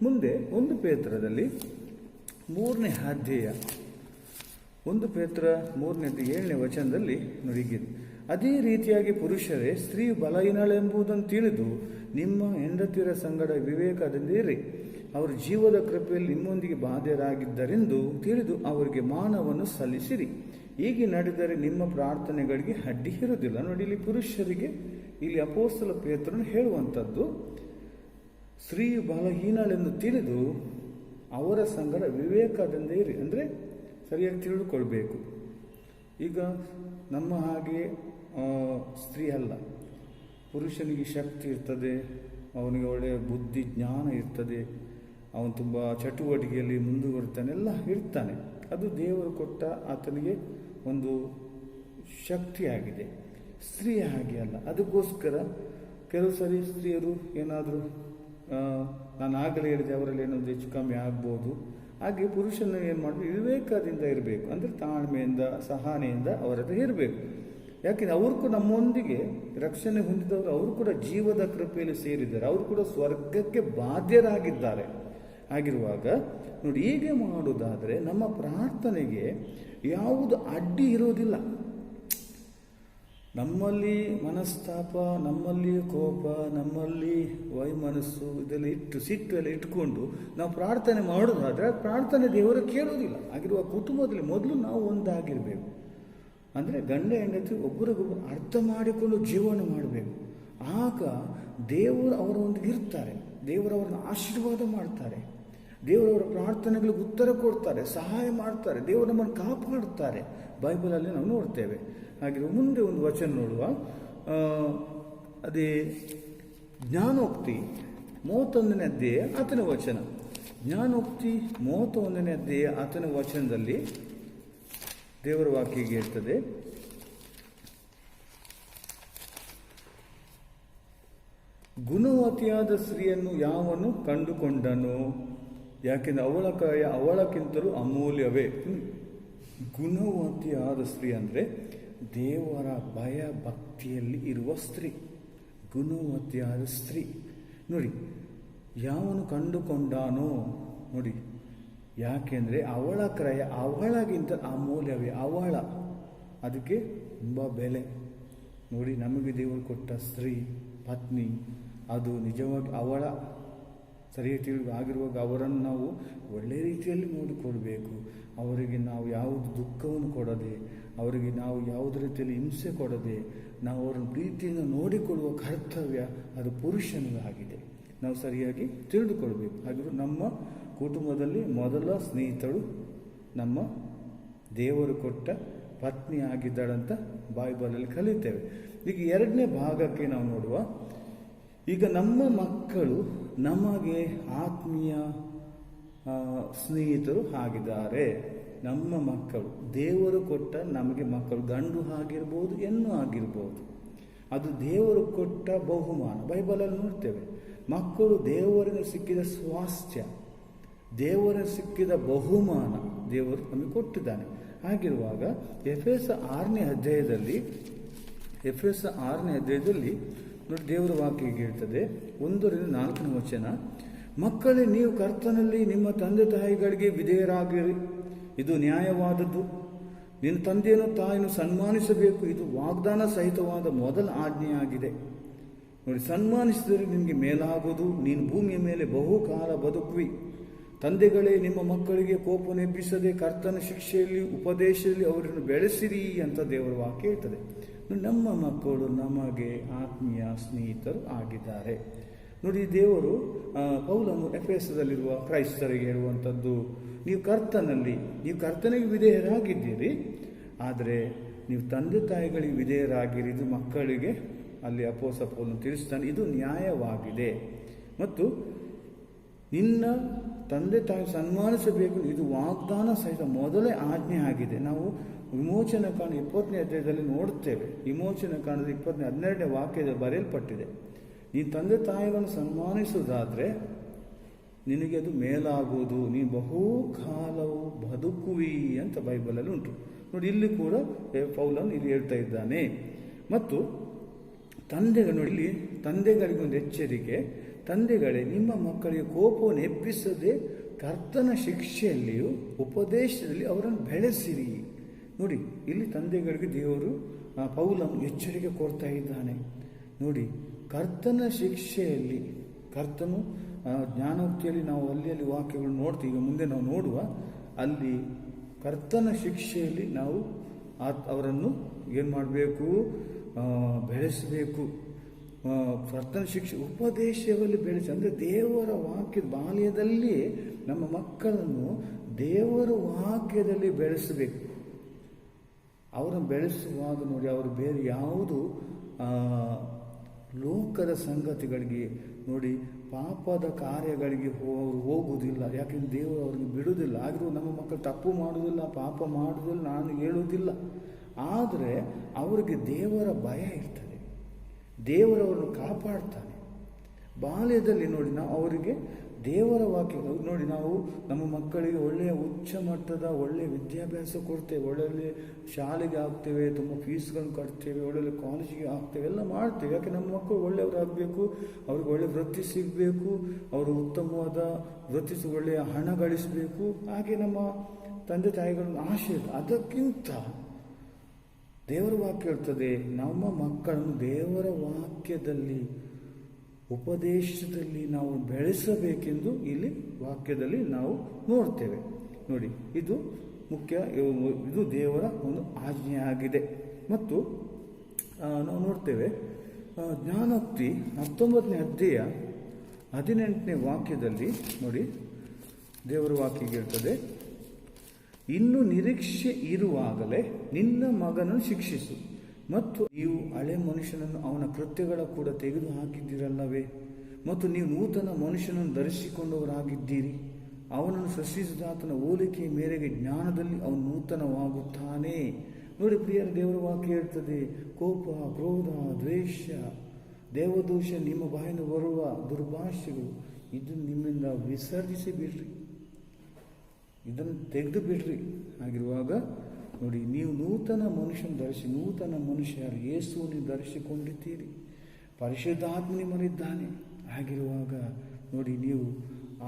ಮುಂದೆ 1 ಪೇತ್ರದಲ್ಲಿ 3ನೇ ಅಧ್ಯಾಯ 1 ಪೇತ್ರ 3ನೇ 7ನೇ ವಚನದಲ್ಲಿ ನುಡಿಗಿದೆ, ಅದೇ ರೀತಿಯಾಗಿ ಪುರುಷರೇ ಸ್ತ್ರೀ ಬಲಹೀನಳೆಂಬುದನ್ನು ತಿಳಿದು ನಿಮ್ಮ ಹೆಂಡತಿಯರ ಸಂಗಡ ವಿವೇಕದಿಂದ ಇರಿ. ಅವರು ಜೀವದ ಕೃಪೆಯಲ್ಲಿ ನಿಮ್ಮೊಂದಿಗೆ ಬಾಧ್ಯರಾಗಿದ್ದರೆಂದು ತಿಳಿದು ಅವರಿಗೆ ಮಾನವನ್ನು ಸಲ್ಲಿಸಿರಿ. ಹೀಗೆ ನಡೆದರೆ ನಿಮ್ಮ ಪ್ರಾರ್ಥನೆಗಳಿಗೆ ಅಡ್ಡಿ ಇರುವುದಿಲ್ಲ. ನೋಡಿ, ಇಲ್ಲಿ ಪುರುಷರಿಗೆ ಇಲ್ಲಿ ಅಪೊಸ್ತಲ ಪೇತ್ರನು ಹೇಳುವಂಥದ್ದು, ಸ್ತ್ರೀ ಬಲಹೀನಳೆಂದು ತಿಳಿದು ಅವರ ಸಂಗಡ ವಿವೇಕದಿಂದ ಇರಿ. ಅಂದರೆ ಸರಿಯಾಗಿ ತಿಳಿದುಕೊಳ್ಬೇಕು. ಈಗ ನಮ್ಮ ಹಾಗೆ ಸ್ತ್ರೀ ಅಲ್ಲ, ಪುರುಷನಿಗೆ ಶಕ್ತಿ ಇರ್ತದೆ, ಅವನಿಗೆ ಒಳ್ಳೆಯ ಬುದ್ಧಿ ಜ್ಞಾನ ಇರ್ತದೆ, ಅವನು ತುಂಬ ಚಟುವಟಿಕೆಯಲ್ಲಿ ಮುಂದುವರಿತಾನೆ, ಎಲ್ಲ ಇರ್ತಾನೆ. ಅದು ದೇವರು ಕೊಟ್ಟ ಆತನಿಗೆ ಒಂದು ಶಕ್ತಿಯಾಗಿದೆ. ಸ್ತ್ರೀ ಹಾಗೆ ಅಲ್ಲ. ಅದಕ್ಕೋಸ್ಕರ ಕೆಲವು ಸರಿ ಸ್ತ್ರೀಯರು ಏನಾದರೂ ನಾನು ಆಗಲೇ ಹೇಳಿದೆ ಅವರಲ್ಲಿ ಏನೊಂದು ಹೆಚ್ಚು ಕಮ್ಮಿ ಆಗ್ಬೋದು. ಹಾಗೆ ಪುರುಷನ ಏನು ಮಾಡಬೇಕು, ವಿವೇಕದಿಂದ ಇರಬೇಕು. ಅಂದರೆ ತಾಳ್ಮೆಯಿಂದ ಸಹನೆಯಿಂದ ಅವರ ಹತ್ರ ಇರಬೇಕು. ಯಾಕೆಂದರೆ ಅವರು ಕೂಡ ನಮ್ಮೊಂದಿಗೆ ರಕ್ಷಣೆ ಹೊಂದಿದವರು, ಅವರು ಕೂಡ ಜೀವದ ಕೃಪೆಯಲ್ಲಿ ಸೇರಿದ್ದಾರೆ, ಅವರು ಕೂಡ ಸ್ವರ್ಗಕ್ಕೆ ಬಾಧ್ಯರಾಗಿದ್ದಾರೆ. ಆಗಿರುವಾಗ ನೋಡಿ, ಹೀಗೆ ಮಾಡುವುದಾದರೆ ನಮ್ಮ ಪ್ರಾರ್ಥನೆಗೆ ಯಾವುದು ಅಡ್ಡಿ ಇರೋದಿಲ್ಲ. ನಮ್ಮಲ್ಲಿ ಮನಸ್ತಾಪ, ನಮ್ಮಲ್ಲಿ ಕೋಪ, ನಮ್ಮಲ್ಲಿ ವೈಮನಸ್ಸು ಇದೆಲ್ಲ ಸಿಟ್ಟು ಎಲ್ಲ ಇಟ್ಕೊಂಡು ನಾವು ಪ್ರಾರ್ಥನೆ ಮಾಡೋದಾದರೆ ಪ್ರಾರ್ಥನೆ ದೇವರು ಕೇಳೋದಿಲ್ಲ. ಆಗಿರುವ ಕುಟುಂಬದಲ್ಲಿ ಮೊದಲು ನಾವು ಒಂದಾಗಿರಬೇಕು. ಅಂದರೆ ಗಂಡ ಹೆಂಡತಿ ಒಬ್ಬರಿಗೊಬ್ಬರು ಅರ್ಥ ಮಾಡಿಕೊಂಡು ಜೀವನ ಮಾಡಬೇಕು. ಆಗ ದೇವರು ಅವರೊಂದಿಗೆ ಇರ್ತಾರೆ, ದೇವರವರನ್ನು ಆಶೀರ್ವಾದ ಮಾಡ್ತಾರೆ, ದೇವರವರ ಪ್ರಾರ್ಥನೆಗಳಿಗೆ ಉತ್ತರ ಕೊಡ್ತಾರೆ, ಸಹಾಯ ಮಾಡ್ತಾರೆ, ದೇವರು ನಮ್ಮನ್ನು ಕಾಪಾಡುತ್ತಾರೆ. ಬೈಬಲಲ್ಲಿ ನಾವು ನೋಡ್ತೇವೆ. ಹಾಗೆ ಮುಂದೆ ಒಂದು ವಚನ ನೋಡುವ, ಅದೇ ಜ್ಞಾನೋಕ್ತಿ 31ನೇ ಅಧ್ಯಾಯ 10ನೇ ವಚನ. ಜ್ಞಾನೋಕ್ತಿ 31ನೇ ಅಧ್ಯಾಯ 10ನೇ ವಚನದಲ್ಲಿ ದೇವರ ವಾಕ್ಯಗೆ ಇರ್ತದೆ, ಗುಣವತಿಯಾದ ಸ್ತ್ರೀಯನ್ನು ಯಾವನು ಕಂಡುಕೊಂಡನು, ಯಾಕೆಂದರೆ ಅವಳ ಕಾಯ ಅವಳಕ್ಕಿಂತಲೂ ಅಮೂಲ್ಯವೇ. ಗುಣವತಿಯಾದ ಸ್ತ್ರೀ ಅಂದರೆ ದೇವರ ಭಯ ಭಕ್ತಿಯಲ್ಲಿ ಇರುವ ಸ್ತ್ರೀ, ಗುಣವತಿಯಾದ ಸ್ತ್ರೀ. ನೋಡಿ, ಯಾವನು ಕಂಡುಕೊಂಡಾನೋ ನೋಡಿ, ಯಾಕೆಂದರೆ ಅವಳ ಕ್ರಯ ಅವಳಗಿಂತ ಅಮೂಲ್ಯವೇ. ಅವಳ ಅದಕ್ಕೆ ತುಂಬ ಬೆಲೆ. ನೋಡಿ, ನಮಗೆ ದೇವರು ಕೊಟ್ಟ ಸ್ತ್ರೀ ಪತ್ನಿ ಅದು ನಿಜವಾಗಿ ಅವಳ ಸರಿಯಾಗಿ ತಿಳಿದು ಆಗಿರುವಾಗ ಅವರನ್ನು ನಾವು ಒಳ್ಳೆಯ ರೀತಿಯಲ್ಲಿ ನೋಡಿಕೊಳ್ಬೇಕು. ಅವರಿಗೆ ನಾವು ಯಾವುದು ದುಃಖವನ್ನು ಕೊಡದೆ, ಅವರಿಗೆ ನಾವು ಯಾವುದೇ ರೀತಿಯಲ್ಲಿ ಹಿಂಸೆ ಕೊಡದೆ ನಾವು ಅವರನ್ನು ಪ್ರೀತಿಯಿಂದ ನೋಡಿಕೊಳ್ಳುವ ಕರ್ತವ್ಯ ಅದು ಪುರುಷನಿಗಾಗಿದೆ. ನಾವು ಸರಿಯಾಗಿ ತಿಳಿದುಕೊಳ್ಬೇಕು. ಹಾಗೆ ನಮ್ಮ ಕುಟುಂಬದಲ್ಲಿ ಮೊದಲ ಸ್ನೇಹಿತಳು ನಮ್ಮ ದೇವರು ಕೊಟ್ಟ ಪತ್ನಿ ಆಗಿದ್ದಾಳಂತ ಬೈಬಲಲ್ಲಿ ಕಲಿತೇವೆ. ಈಗ 2ನೇ ಭಾಗಕ್ಕೆ ನಾವು ನೋಡುವ, ಈಗ ನಮ್ಮ ಮಕ್ಕಳು ನಮಗೆ ಆತ್ಮೀಯ ಸ್ನೇಹಿತರು ಆಗಿದ್ದಾರೆ. ನಮ್ಮ ಮಕ್ಕಳು ದೇವರು ಕೊಟ್ಟ ನಮಗೆ ಮಕ್ಕಳು, ಗಂಡು ಆಗಿರ್ಬೋದು ಹೆಣ್ಣು ಆಗಿರ್ಬೋದು, ಅದು ದೇವರು ಕೊಟ್ಟ ಬಹುಮಾನ. ಬೈಬಲಲ್ಲಿ ನೋಡ್ತೇವೆ, ಮಕ್ಕಳು ದೇವರಿಂದ ಸಿಕ್ಕಿದ ಸ್ವಾಸ್ಥ್ಯ, ದೇವರ ಸಿಕ್ಕಿದ ಬಹುಮಾನ ದೇವರು ನಮಗೆ ಕೊಟ್ಟಿದ್ದಾನೆ. ಹಾಗಿರುವಾಗ ಎಫೆಸ 6ನೇ ಅಧ್ಯಾಯದಲ್ಲಿ ನೋಡಿ, ದೇವರ ವಾಕ್ಯ ಹೀಗೆ ಹೇಳ್ತದೆ, 1-4 ವಚನ. ಮಕ್ಕಳೇ, ನೀವು ಕರ್ತನಲ್ಲಿ ನಿಮ್ಮ ತಂದೆ ತಾಯಿಗಳಿಗೆ ವಿಧೇಯರಾಗಿರಿ, ಇದು ನ್ಯಾಯವಾದದ್ದು. ನಿನ್ನ ತಂದೆಯನ್ನು ತಾಯಿಯನ್ನು ಸನ್ಮಾನಿಸಬೇಕು, ಇದು ವಾಗ್ದಾನ ಸಹಿತವಾದ ಮೊದಲ ಆಜ್ಞೆಯಾಗಿದೆ. ನೋಡಿ, ಸನ್ಮಾನಿಸಿದರೆ ನಿನಗೆ ಮೇಲಾಗುವುದು, ನೀನು ಭೂಮಿಯ ಮೇಲೆ ಬಹುಕಾಲ ಬದುಕುವಿ. ತಂದೆಗಳೇ, ನಿಮ್ಮ ಮಕ್ಕಳಿಗೆ ಕೋಪನೆಬ್ಬಿಸದೆ ಕರ್ತನ ಶಿಕ್ಷೆಯಲ್ಲಿ ಉಪದೇಶದಲ್ಲಿ ಅವರನ್ನು ಬೆಳೆಸಿರಿ ಅಂತ ದೇವರ ವಾಕ್ಯ ಹೇಳ್ತದೆ. ನಮ್ಮ ಮಕ್ಕಳು ನಮಗೆ ಆತ್ಮೀಯ ಸ್ನೇಹಿತರು ಆಗಿದ್ದಾರೆ. ನೋಡಿ, ದೇವರು ಪೌಲನು ಎಫೆಸದಲ್ಲಿರುವ ಕ್ರೈಸ್ತರಿಗೆ ಹೇಳುವಂಥದ್ದು, ನೀವು ಕರ್ತನಿಗೆ ವಿಧೇಯರಾಗಿದ್ದೀರಿ, ಆದರೆ ನೀವು ತಂದೆ ತಾಯಿಗಳಿಗೆ ವಿಧೇಯರಾಗಿರಿ. ಇದು ಮಕ್ಕಳಿಗೆ ಅಲ್ಲಿ ಅಪೊಸ್ತಲ ಪೌಲನು ತಿಳಿಸ್ತಾನೆ, ಇದು ನ್ಯಾಯವಾಗಿದೆ. ಮತ್ತು ನಿನ್ನ ತಂದೆ ತಾಯಿ ಸನ್ಮಾನಿಸಬೇಕು, ಇದು ವಾಗ್ದಾನ ಸಹಿತ ಮೊದಲೇ ಆಜ್ಞೆ ಆಗಿದೆ. ನಾವು ವಿಮೋಚನ ಕಾಂಡ 20ನೇ ಅಧ್ಯಾಯದಲ್ಲಿ ನೋಡ್ತೇವೆ. ವಿಮೋಚನ ಕಾಂಡದ 12ನೇ ವಾಕ್ಯದಲ್ಲಿ ಬರೆಯಲ್ಪಟ್ಟಿದೆ, ನೀನು ತಂದೆ ತಾಯಿಗಳನ್ನು ಸನ್ಮಾನಿಸುವುದಾದರೆ ನಿನಗೆ ಅದು ಮೇಲಾಗುವುದು, ನೀನು ಬಹುಕಾಲವು ಬದುಕುವಿ ಅಂತ ಬೈಬಲಲ್ಲಿ ಉಂಟು. ನೋಡಿ, ಇಲ್ಲಿ ಕೂಡ ಪೌಲನು ಇಲ್ಲಿ ಹೇಳ್ತಾ ಇದ್ದಾನೆ. ಮತ್ತು ನೋಡಿ, ಇಲ್ಲಿ ತಂದೆಗಳಿಗೆ ಒಂದು ಎಚ್ಚರಿಕೆ, ತಂದೆಗಳೇ, ನಿಮ್ಮ ಮಕ್ಕಳಿಗೆ ಕೋಪವನ್ನು ಎಬ್ಬಿಸದೆ ಕರ್ತನ ಶಿಕ್ಷೆಯಲ್ಲಿಯೂ ಉಪದೇಶದಲ್ಲಿ ಅವರನ್ನು ಬೆಳೆಸಿರಿ. ನೋಡಿ, ಇಲ್ಲಿ ತಂದೆಗಳಿಗೆ ದೇವರು ಪೌಲನು ಎಚ್ಚರಿಕೆ ಕೊಡ್ತಾ ಇದ್ದಾನೆ. ನೋಡಿ, ಕರ್ತನ ಶಿಕ್ಷೆಯಲ್ಲಿ, ಕರ್ತನು ಜ್ಞಾನೋಕ್ತಿಯಲ್ಲಿ ನಾವು ಅಲ್ಲಿ ವಾಕ್ಯಗಳು ನೋಡ್ತೀವಿ, ಮುಂದೆ ನಾವು ನೋಡುವ, ಅಲ್ಲಿ ಕರ್ತನ ಶಿಕ್ಷೆಯಲ್ಲಿ ನಾವು ಅವರನ್ನು ಏನು ಮಾಡಬೇಕು, ಬೆಳೆಸಬೇಕು. ಕರ್ತನ ಶಿಕ್ಷೆ ಉಪದೇಶದಲ್ಲಿ ಬೆಳೆಸಿ, ಅಂದರೆ ದೇವರ ವಾಕ್ಯದ ಬಾಲ್ಯದಲ್ಲಿ ನಮ್ಮ ಮಕ್ಕಳನ್ನು ದೇವರ ವಾಕ್ಯದಲ್ಲಿ ಬೆಳೆಸಬೇಕು. ಅವರನ್ನು ಬೆಳೆಸುವಾಗ ನೋಡಿ, ಅವರು ಬೇರೆ ಯಾವುದು ಲೋಕದ ಸಂಗತಿಗಳಿಗೆ, ನೋಡಿ, ಪಾಪದ ಕಾರ್ಯಗಳಿಗೆ ಹೋಗುವುದಿಲ್ಲ. ಯಾಕೆಂದ್ರೆ ದೇವರು ಅವ್ರಿಗೆ ಬಿಡುವುದಿಲ್ಲ. ಆದರೂ ನಮ್ಮ ಮಕ್ಕಳು ತಪ್ಪು ಮಾಡುವುದಿಲ್ಲ, ಪಾಪ ಮಾಡುವುದಿಲ್ಲ ನಾನು ಹೇಳುವುದಿಲ್ಲ. ಆದರೆ ಅವರಿಗೆ ದೇವರ ಭಯ ಇರ್ತದೆ, ದೇವರವರನ್ನು ಕಾಪಾಡ್ತಾನೆ. ಬಾಲ್ಯದಲ್ಲಿ ನೋಡಿ, ನಾವು ಅವರಿಗೆ ದೇವರ ವಾಕ್ಯ ನೋಡಿ, ನಾವು ನಮ್ಮ ಮಕ್ಕಳಿಗೆ ಒಳ್ಳೆಯ ಉಚ್ಚ ಮಟ್ಟದ ಒಳ್ಳೆಯ ವಿದ್ಯಾಭ್ಯಾಸ ಕೊಡ್ತೇವೆ, ಒಳ್ಳೊಳ್ಳೆ ಶಾಲೆಗೆ ಹಾಕ್ತೇವೆ, ತುಂಬ ಫೀಸ್ಗಳನ್ನು ಕಟ್ತೇವೆ, ಒಳ್ಳೊಳ್ಳೆ ಕಾಲೇಜಿಗೆ ಹಾಕ್ತೇವೆ, ಎಲ್ಲ ಮಾಡ್ತೇವೆ. ಯಾಕೆ ನಮ್ಮ ಮಕ್ಕಳು ಒಳ್ಳೆಯವರಾಗಬೇಕು, ಅವ್ರಿಗೆ ಒಳ್ಳೆ ವೃತ್ತಿ ಸಿಗಬೇಕು, ಅವರು ಉತ್ತಮವಾದ ವೃತ್ತಿ ಒಳ್ಳೆಯ ಹಣ ಗಳಿಸಬೇಕು. ಹಾಗೆ ನಮ್ಮ ತಂದೆ ತಾಯಿಗಳ ಆಶೆ. ಅದಕ್ಕಿಂತ ದೇವರ ವಾಕ್ಯ ಹೇಳ್ತದೆ, ನಮ್ಮ ಮಕ್ಕಳನ್ನು ದೇವರ ವಾಕ್ಯದಲ್ಲಿ ಉಪದೇಶದಲ್ಲಿ ನಾವು ಬೆಳೆಸಬೇಕೆಂದು ಇಲ್ಲಿ ವಾಕ್ಯದಲ್ಲಿ ನಾವು ನೋಡ್ತೇವೆ. ನೋಡಿ, ಇದು ಮುಖ್ಯ, ಇದು ದೇವರ ಒಂದು ಆಜ್ಞೆ ಆಗಿದೆ. ಮತ್ತು ನಾವು ನೋಡ್ತೇವೆ, ಜ್ಞಾನೋಕ್ತಿ 19ನೇ ಅಧ್ಯಾಯ 18ನೇ ವಾಕ್ಯದಲ್ಲಿ ನೋಡಿ, ದೇವರ ವಾಕ್ಯ ಹೇಳ್ತದೆ, ಇನ್ನು ನಿರೀಕ್ಷೆ ಇರುವಾಗಲೇ ನಿನ್ನ ಮಗನನ್ನು ಶಿಕ್ಷಿಸು, ಮತ್ತು ನೀವು ಹಳೆ ಮನುಷ್ಯನನ್ನು ಅವನ ಕೃತ್ಯಗಳ ಕೂಡ ತೆಗೆದು ಹಾಕಿದ್ದೀರಲ್ಲವೇ, ಮತ್ತು ನೀವು ನೂತನ ಮನುಷ್ಯನನ್ನು ಧರಿಸಿಕೊಂಡವರಾಗಿದ್ದೀರಿ. ಅವನನ್ನು ಸೃಷ್ಟಿಸಿದಾತನ ಹೋಲಿಕೆಯ ಮೇರೆಗೆ ಜ್ಞಾನದಲ್ಲಿ ಅವನು ನೂತನವಾಗುತ್ತಾನೆ. ನೋಡಿ ಪ್ರಿಯರ, ದೇವರ ವಾಕ್ಯ ಹೇಳ್ತದೆ, ಕೋಪ, ಕ್ರೋಧ, ದ್ವೇಷ, ದೇವದೋಷ, ನಿಮ್ಮ ಬಾಯಿಂದ ಬರುವ ದುರ್ಭಾಷೆಗಳು, ಇದನ್ನು ನಿಮ್ಮಿಂದ ವಿಸರ್ಜಿಸಿ ಬಿಡ್ರಿ, ಇದನ್ನು ತೆಗೆದು ಬಿಡ್ರಿ. ಆಗಿರುವಾಗ ನೋಡಿ, ನೀವು ನೂತನ ಮನುಷ್ಯನ ಧರಿಸಿ, ನೂತನ ಮನುಷ್ಯ ಯಾರು? ಯೇಸುವನ್ನು ಧರಿಸಿಕೊಂಡಿದ್ದೀರಿ, ಪರಿಶುದ್ಧಾತ್ಮ ನಿಮ್ಮಲ್ಲಿದ್ದಾನೆ. ಆಗಿರುವಾಗ ನೋಡಿ, ನೀವು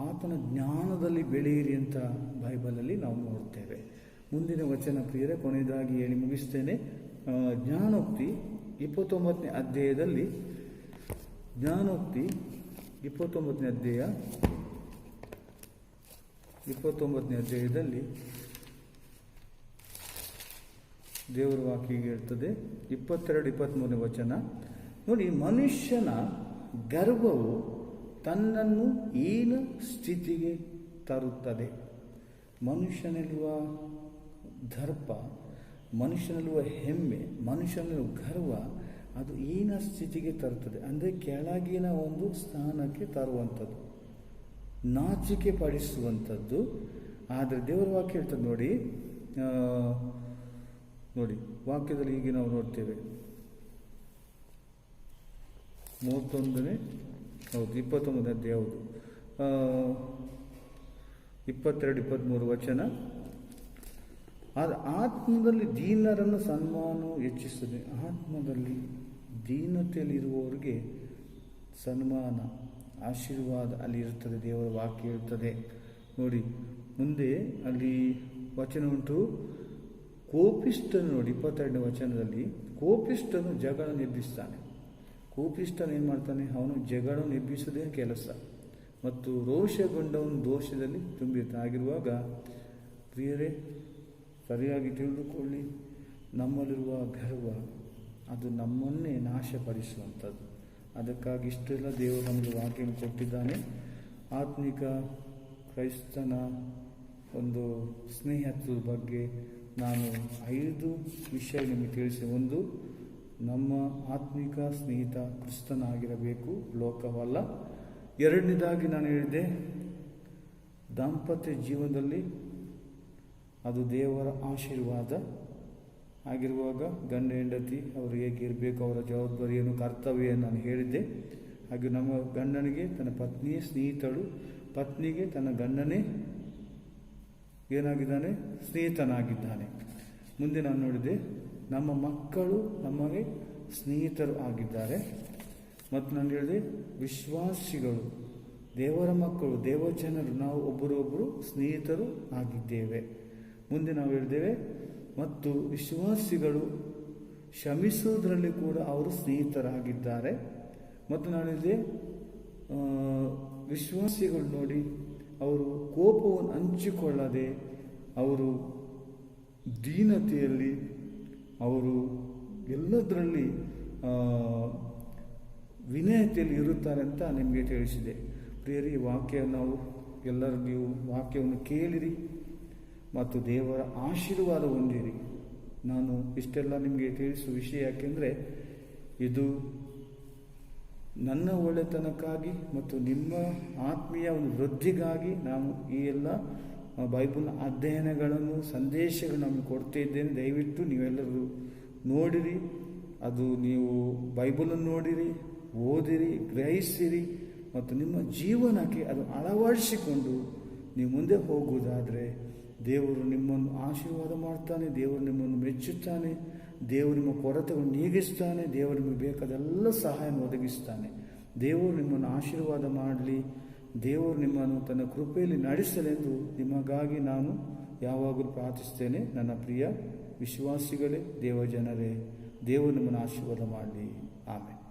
ಆತನ ಜ್ಞಾನದಲ್ಲಿ ಬೆಳೆಯಿರಿ ಅಂತ ಬೈಬಲಲ್ಲಿ ನಾವು ನೋಡ್ತೇವೆ. ಮುಂದಿನ ವಚನ ಪ್ರಿಯರೇ, ಕೊನೆಯದಾಗಿ ಹೇಳಿ ಮುಗಿಸ್ತೇನೆ. ಜ್ಞಾನೋಕ್ತಿ 29ನೇ ಅಧ್ಯಾಯದಲ್ಲಿ, ಜ್ಞಾನೋಕ್ತಿ 29ನೇ ಅಧ್ಯಾಯ 29ನೇ ಅಧ್ಯಾಯದಲ್ಲಿ ದೇವರ ವಾಕ್ಯ ಹೇಳ್ತದೆ, 22-23ನೇ ವಚನ ನೋಡಿ, ಮನುಷ್ಯನ ಗರ್ವವು ತನ್ನನ್ನು ಹೀನ ಸ್ಥಿತಿಗೆ ತರುತ್ತದೆ. ಮನುಷ್ಯನಲ್ಲಿರುವ ದರ್ಪ, ಮನುಷ್ಯನಲ್ಲಿರುವ ಹೆಮ್ಮೆ, ಮನುಷ್ಯನಲ್ಲಿರುವ ಗರ್ವ, ಅದು ಹೀನ ಸ್ಥಿತಿಗೆ ತರುತ್ತದೆ. ಅಂದರೆ ಕೆಳಗಿನ ಒಂದು ಸ್ಥಾನಕ್ಕೆ ತರುವಂಥದ್ದು, ನಾಚಿಕೆ ಪಡಿಸುವಂಥದ್ದು. ಆದರೆ ದೇವರ ವಾಕ್ಯ ಹೇಳ್ತದೆ ನೋಡಿ, ನೋಡಿ ವಾಕ್ಯದಲ್ಲಿ ಹೀಗೆ ನಾವು ನೋಡ್ತೇವೆ, 31ನೇ, ಹೌದು 29ನೇ ಅಧ್ಯಾಯ, ಹೌದು 22-23 ವಚನ. ಆತ್ಮದಲ್ಲಿ ದೀನರನ್ನು ಸನ್ಮಾನವು ಹೆಚ್ಚಿಸುತ್ತದೆ. ಆತ್ಮದಲ್ಲಿ ದೀನತೆಯಲ್ಲಿರುವವರಿಗೆ ಸನ್ಮಾನ, ಆಶೀರ್ವಾದ ಅಲ್ಲಿ ಇರ್ತದೆ. ದೇವರ ವಾಕ್ಯ ಇರ್ತದೆ ನೋಡಿ. ಮುಂದೆ ಅಲ್ಲಿ ವಚನ ಉಂಟು, ಕೋಪಿಷ್ಠನು ನೋಡಿ 22ನೇ ವಚನದಲ್ಲಿ, ಕೋಪಿಷ್ಠನು ಜಗಳ ನಿರ್ಮಿಸ್ತಾನೆ. ಕೋಪಿಷ್ಠನು ಏನು ಮಾಡ್ತಾನೆ? ಅವನು ಜಗಳ ನಿರ್ಮಿಸೋದೇ ಕೆಲಸ. ಮತ್ತು ರೋಷಗೊಂಡವನು ದೋಷದಲ್ಲಿ ತುಂಬಿರ್ತಾನೆ. ಆಗಿರುವಾಗ ಪ್ರಿಯರೇ, ಸರಿಯಾಗಿ ತಿಳಿದುಕೊಳ್ಳಿ, ನಮ್ಮಲ್ಲಿರುವ ಗರ್ವ ಅದು ನಮ್ಮನ್ನೇ ನಾಶಪಡಿಸುವಂಥದ್ದು. ಅದಕ್ಕಾಗಿ ಇಷ್ಟೆಲ್ಲ ದೇವರು ನಮಗೆ ವಾಕ್ಯವನ್ನು ಕೊಟ್ಟಿದ್ದಾನೆ. ಆತ್ಮಿಕ ಕ್ರೈಸ್ತನ ಒಂದು ಸ್ನೇಹದ ಬಗ್ಗೆ ನಾನು 5 ವಿಷಯ ನಿಮಗೆ ತಿಳಿಸಿ. ಒಂದು, ನಮ್ಮ ಆತ್ಮಿಕ ಸ್ನೇಹಿತ ಕ್ರಿಸ್ತನಾಗಿರಬೇಕು, ಲೋಕವಲ್ಲ. ಎರಡನೇದಾಗಿ ನಾನು ಹೇಳಿದೆ, ದಾಂಪತ್ಯ ಜೀವನದಲ್ಲಿ ಅದು ದೇವರ ಆಶೀರ್ವಾದ ಆಗಿರುವಾಗ ಗಂಡ ಹೆಂಡತಿ ಅವರು ಹೇಗಿರಬೇಕು, ಅವರ ಜವಾಬ್ದಾರಿಯನ್ನು, ಕರ್ತವ್ಯವನ್ನು ನಾನು ಹೇಳಿದ್ದೆ. ಹಾಗೆ ನಮ್ಮ ಗಂಡನಿಗೆ ತನ್ನ ಪತ್ನಿಯೇ ಸ್ನೇಹಿತಳು, ಪತ್ನಿಗೆ ತನ್ನ ಗಂಡನೇ ಏನಾಗಿದ್ದಾನೆ? ಸ್ನೇಹಿತನಾಗಿದ್ದಾನೆ. ಮುಂದೆ ನಾನು ನೋಡಿದೆ, ನಮ್ಮ ಮಕ್ಕಳು ನಮಗೆ ಸ್ನೇಹಿತರು ಆಗಿದ್ದಾರೆ. ಮತ್ತು ನಾನು ಹೇಳಿದೆ, ವಿಶ್ವಾಸಿಗಳು, ದೇವರ ಮಕ್ಕಳು, ದೇವಜನರು, ನಾವು ಒಬ್ಬರೊಬ್ಬರು ಸ್ನೇಹಿತರು ಆಗಿದ್ದೇವೆ. ಮುಂದೆ ನಾವು ಹೇಳಿದ್ದೇವೆ, ಮತ್ತು ವಿಶ್ವಾಸಿಗಳು ಕ್ಷಮಿಸುವುದರಲ್ಲಿ ಕೂಡ ಅವರು ಸ್ನೇಹಿತರಾಗಿದ್ದಾರೆ. ಮತ್ತು ನಾನು ಹೇಳಿದೆ, ವಿಶ್ವಾಸಿಗಳು ನೋಡಿ, ಅವರು ಕೋಪವನ್ನು ಹಂಚಿಕೊಳ್ಳದೆ, ಅವರು ದೀನತೆಯಲ್ಲಿ, ಅವರು ಎಲ್ಲದರಲ್ಲಿ ವಿನಯತೆಯಲ್ಲಿ ಇರುತ್ತಾರೆ ಅಂತ ನಿಮಗೆ ತಿಳಿಸಿದೆ. ಪ್ರಿಯರಿ, ವಾಕ್ಯ ನಾವು ಎಲ್ಲರೂ ನೀವು ವಾಕ್ಯವನ್ನು ಕೇಳಿರಿ ಮತ್ತು ದೇವರ ಆಶೀರ್ವಾದ ಹೊಂದಿರಿ. ನಾನು ಇಷ್ಟೆಲ್ಲ ನಿಮಗೆ ತಿಳಿಸುವ ವಿಷಯ ಯಾಕೆಂದರೆ, ಇದು ನನ್ನ ಒಳ್ಳೆತನಕ್ಕಾಗಿ ಮತ್ತು ನಿಮ್ಮ ಆತ್ಮೀಯ ಒಂದು ವೃದ್ಧಿಗಾಗಿ ನಾನು ಈ ಎಲ್ಲ ಬೈಬಲ್ನ ಅಧ್ಯಯನಗಳನ್ನು, ಸಂದೇಶಗಳನ್ನು ನಮಗೆ ಕೊಡ್ತಾ ಇದ್ದೇನೆ. ದಯವಿಟ್ಟು ನೀವೆಲ್ಲರೂ ನೋಡಿರಿ, ಅದು ನೀವು ಬೈಬಲನ್ನು ನೋಡಿರಿ, ಓದಿರಿ, ಗ್ರಹಿಸಿರಿ ಮತ್ತು ನಿಮ್ಮ ಜೀವನಕ್ಕೆ ಅದು ಅಳವಡಿಸಿಕೊಂಡು ನೀವು ಮುಂದೆ ಹೋಗುವುದಾದರೆ ದೇವರು ನಿಮ್ಮನ್ನು ಆಶೀರ್ವಾದ ಮಾಡ್ತಾನೆ, ದೇವರು ನಿಮ್ಮನ್ನು ಮೆಚ್ಚುತ್ತಾನೆ, ದೇವರು ನಿಮ್ಮ ಕೊರತೆಗಳನ್ನು ನೀಗಿಸ್ತಾನೆ, ದೇವರು ನಿಮಗೆ ಬೇಕಾದೆಲ್ಲ ಸಹಾಯವನ್ನು ಒದಗಿಸ್ತಾನೆ. ದೇವರು ನಿಮ್ಮನ್ನು ಆಶೀರ್ವಾದ ಮಾಡಲಿ, ದೇವರು ನಿಮ್ಮನ್ನು ತನ್ನ ಕೃಪೆಯಲ್ಲಿ ನಡೆಸಲೆಂದು ನಿಮಗಾಗಿ ನಾನು ಯಾವಾಗಲೂ ಪ್ರಾರ್ಥಿಸ್ತೇನೆ. ನನ್ನ ಪ್ರಿಯ ವಿಶ್ವಾಸಿಗಳೇ, ದೇವಜನರೇ, ದೇವರು ನಿಮ್ಮನ್ನು ಆಶೀರ್ವಾದ ಮಾಡಲಿ. ಆಮೇಲೆ